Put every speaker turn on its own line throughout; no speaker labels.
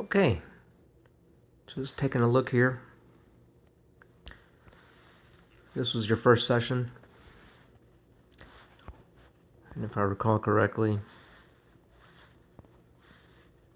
Okay, just taking a look here. This was your first session, and if I recall correctly,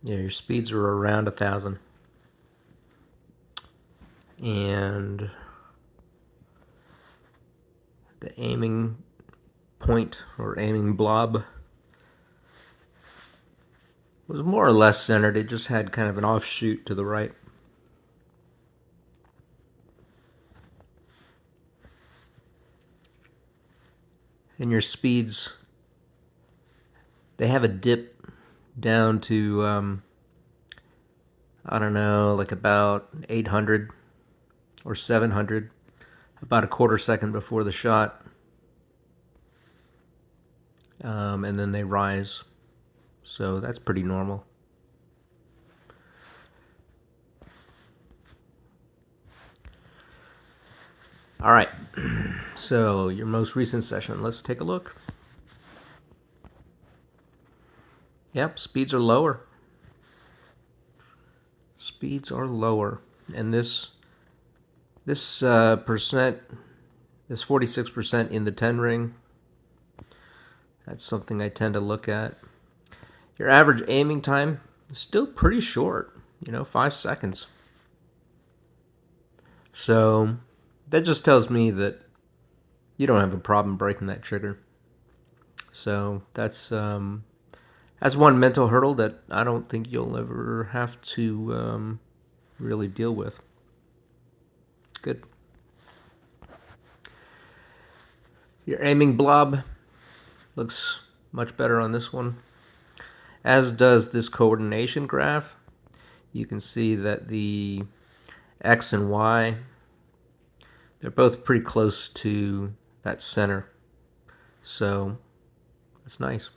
yeah, your speeds are around 1,000, and the aiming point or aiming blob was more or less centered. It just had kind of an offshoot to the right. And your speeds, they have a dip down to I don't know, like about 800 or 700, about a quarter second before the shot, and then they rise. So that's pretty normal. All right, so your most recent session, let's take a look. Yep, speeds are lower. Speeds are lower. And this percent, this 46% in the 10 ring, that's something I tend to look at. Your average aiming time is still pretty short, 5 seconds. So that just tells me that you don't have a problem breaking that trigger. So that's one mental hurdle that I don't think you'll ever have to really deal with. Good. Your aiming blob looks much better on this one, as does this coordination graph. You can see that the X and Y, they're both pretty close to that center. So that's nice.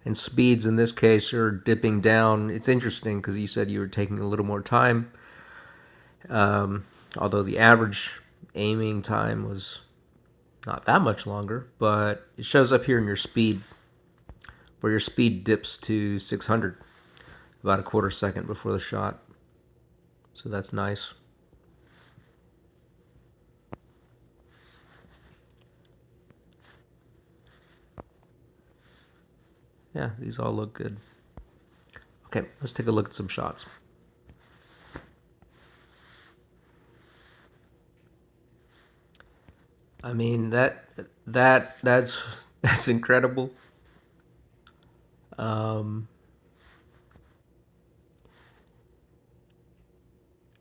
And speeds in this case are dipping down. It's interesting because you said you were taking a little more time. Although the average aiming time was not that much longer, but it shows up here in your speed, where your speed dips to 600 about a quarter second before the shot. So that's nice. Yeah, these all look good. Okay, let's take a look at some shots. I mean, that's incredible.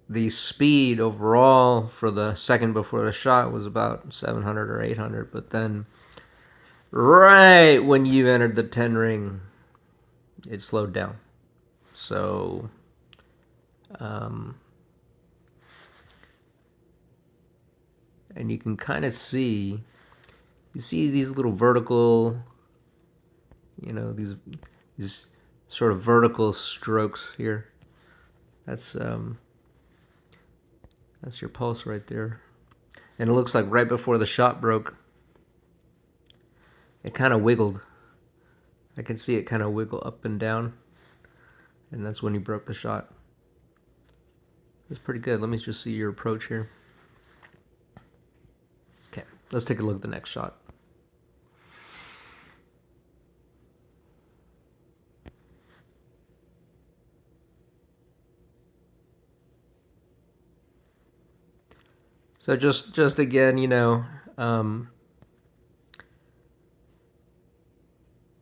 The speed overall for the second before the shot was about 700 or 800, but then right when you entered the 10 ring, it slowed down. So, and you can kind of see, you see these little vertical, these sort of vertical strokes here. That's your pulse right there. And it looks like right before the shot broke, it kind of wiggled. I can see it kind of wiggle up and down. And that's when he broke the shot. It's pretty good. Let me just see your approach here. Okay, let's take a look at the next shot. So just again,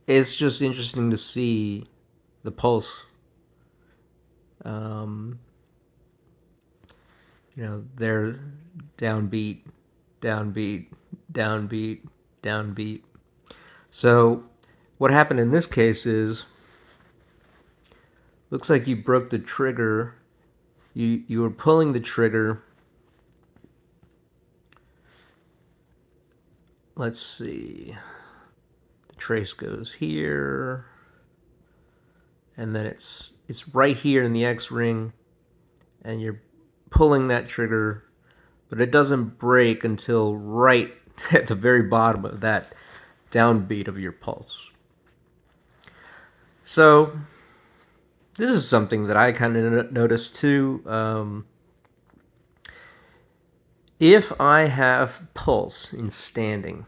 it's just interesting to see the pulse. They're downbeat, downbeat, downbeat, downbeat. So what happened in this case is, looks like you broke the trigger. You were pulling the trigger. Let's see. The trace goes here, and then it's right here in the X ring, and you're pulling that trigger, but it doesn't break until right at the very bottom of that downbeat of your pulse. So this is something that I kind of noticed too. If I have pulse in standing,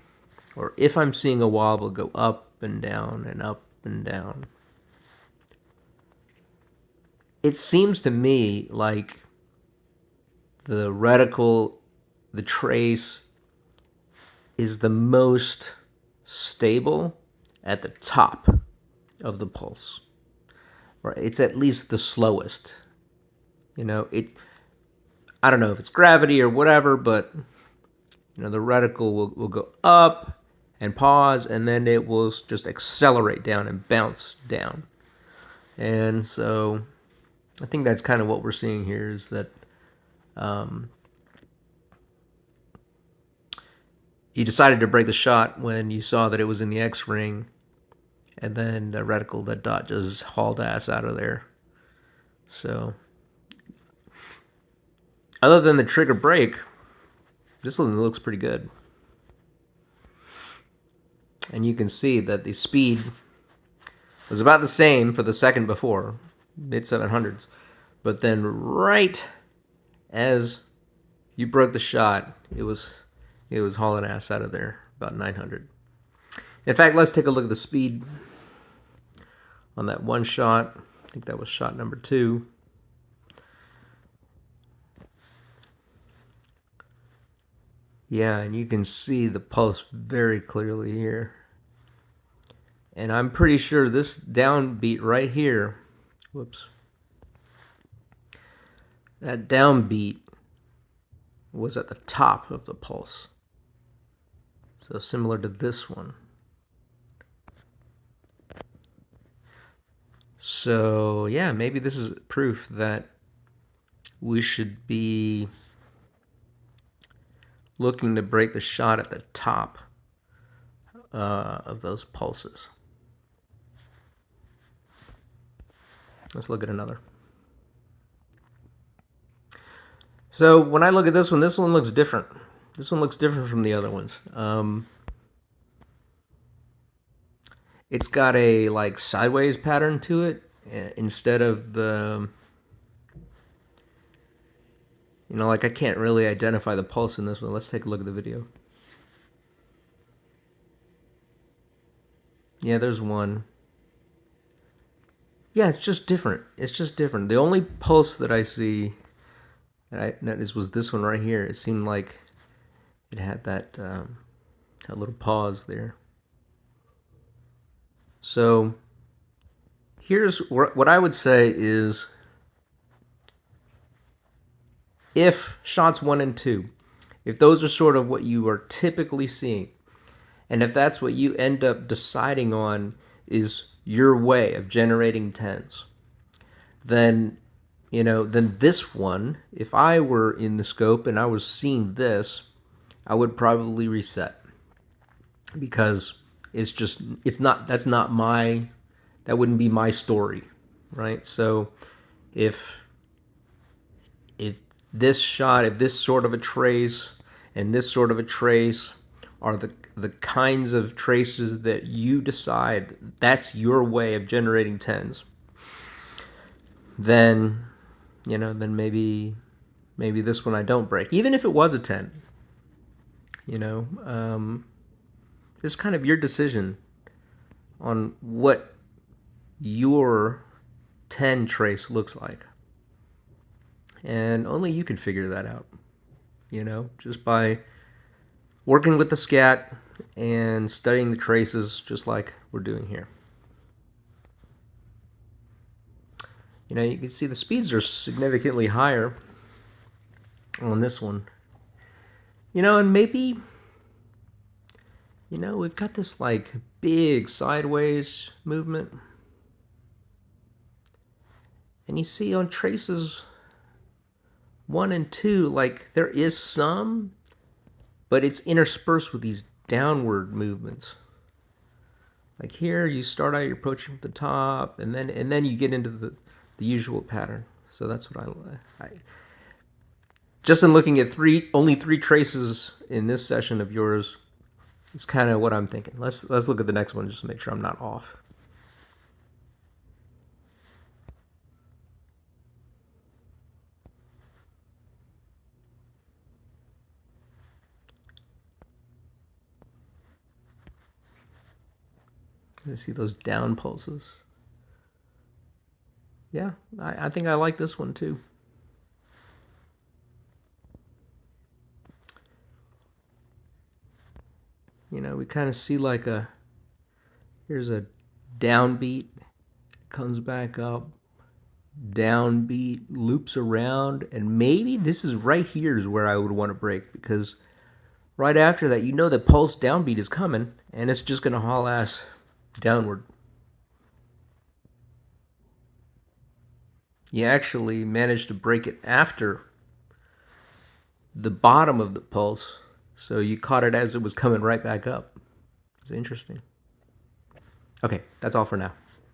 or if I'm seeing a wobble go up and down and up and down, it seems to me like the reticle, the trace, is the most stable at the top of the pulse. Or it's at least the slowest. You know, I don't know if it's gravity or whatever, but the reticle will go up and pause, and then it will just accelerate down and bounce down. And so I think that's kind of what we're seeing here, is that you decided to break the shot when you saw that it was in the X ring, and then the reticle, that dot, just hauled ass out of there. So other than the trigger break, this one looks pretty good. And you can see that the speed was about the same for the second before, mid 700s. But then right as you broke the shot, it was hauling ass out of there, about 900. In fact, let's take a look at the speed on that one shot. I think that was shot number 2. Yeah, and you can see the pulse very clearly here. And I'm pretty sure this downbeat right here, whoops, that downbeat was at the top of the pulse. So similar to this one. So yeah, maybe this is proof that we should be looking to break the shot at the top of those pulses. Let's look at another. So when I look at this one looks different. This one looks different from the other ones. It's got a like sideways pattern to it instead of the, like I can't really identify the pulse in this one. Let's take a look at the video. Yeah, there's one. Yeah, it's just different. It's just different. The only pulse that I see that I noticed was this one right here. It seemed like it had that little pause there. So here's what I would say is, if shots 1 and 2, if those are sort of what you are typically seeing, and if that's what you end up deciding on is your way of generating tens, then then this one, if I were in the scope and I was seeing this, I would probably reset, because that wouldn't be my story, right? So if this shot, if this sort of a trace and this sort of a trace are the kinds of traces that you decide that's your way of generating tens, then then maybe this one I don't break, even if it was a 10. It's kind of your decision on what your 10 trace looks like, and only you can figure that out, just by working with the SCATT and studying the traces, just like we're doing here. You can see the speeds are significantly higher on this one. And maybe, we've got this like big sideways movement. And you see on traces 1 and 2, like there is some, but it's interspersed with these downward movements. Like here, you start out, you're approaching the top, and then you get into the usual pattern. So that's what I just in looking at only three traces in this session of yours, it's kind of what I'm thinking. Let's look at the next one just to make sure I'm not off. I see those down pulses. Yeah, I think I like this one too. You know, we kind of see like here's a downbeat, comes back up, downbeat, loops around, and maybe this is right here is where I would want to break, because right after that, you know the pulse downbeat is coming, and it's just going to haul ass downward. You actually managed to break it after the bottom of the pulse, so you caught it as it was coming right back up. It's interesting. Okay, that's all for now.